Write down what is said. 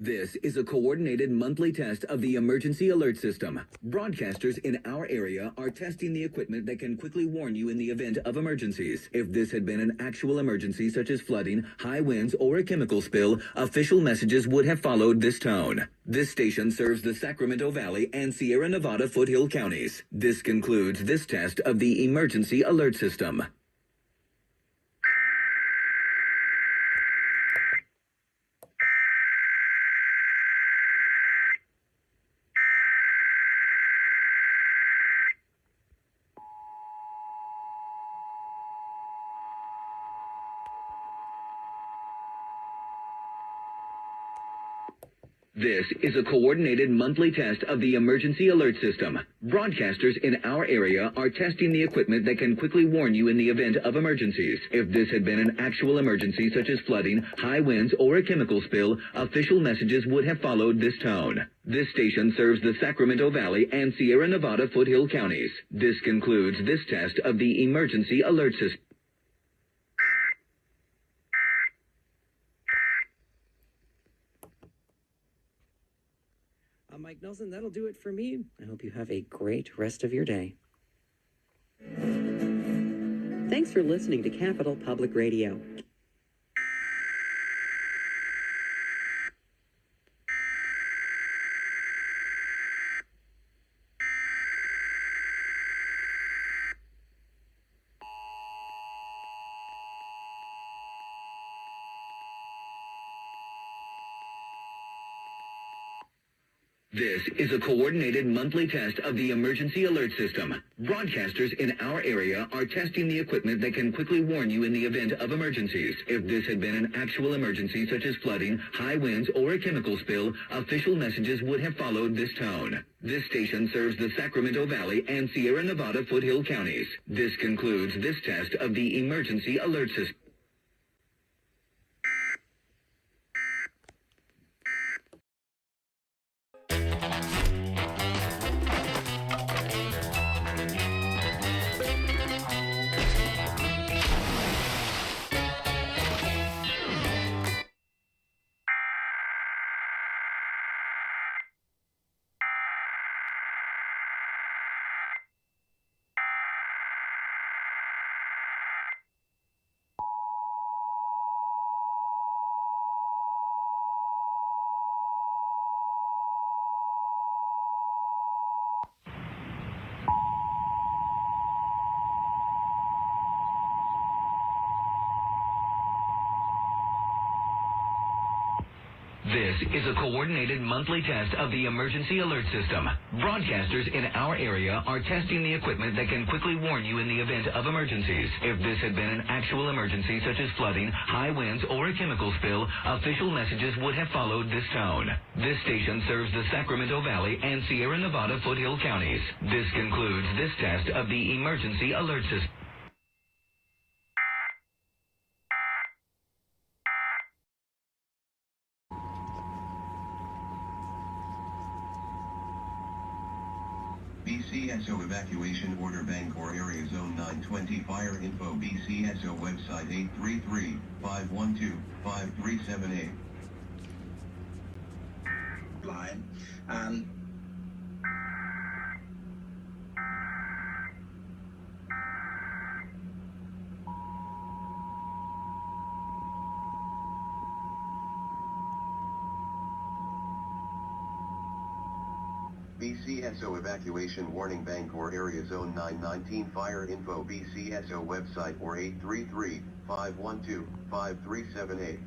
This is a coordinated monthly test of the emergency alert system. Broadcasters in our area are testing the equipment that can quickly warn you in the event of emergencies. If this had been an actual emergency such as flooding, high winds, or a chemical spill, official messages would have followed this tone. This station serves the Sacramento Valley and Sierra Nevada foothill counties. This concludes this test of the emergency alert system. This is a coordinated monthly test of the emergency alert system. Broadcasters in our area are testing the equipment that can quickly warn you in the event of emergencies. If this had been an actual emergency such as flooding, high winds, or a chemical spill, official messages would have followed this tone. This station serves the Sacramento Valley and Sierra Nevada foothill counties. This concludes this test of the emergency alert system. I'm Mike Nelson. That'll do it for me. I hope you have a great rest of your day. Thanks for listening to Capital Public Radio. This is a coordinated monthly test of the emergency alert system. Broadcasters in our area are testing the equipment that can quickly warn you in the event of emergencies. If this had been an actual emergency such as flooding, high winds, or a chemical spill, official messages would have followed this tone. This station serves the Sacramento Valley and Sierra Nevada foothill counties. This concludes this test of the emergency alert system. This is a coordinated monthly test of the emergency alert system. Broadcasters in our area are testing the equipment that can quickly warn you in the event of emergencies. If this had been an actual emergency such as flooding, high winds, or a chemical spill, official messages would have followed this tone. This station serves the Sacramento Valley and Sierra Nevada foothill counties. This concludes this test of the emergency alert system. BCSO evacuation order Bangor area zone 920 fire info BCSO website 833-512-5378. Line. BCSO evacuation warning Bangor area zone 919 fire info BCSO website or 833-512-5378.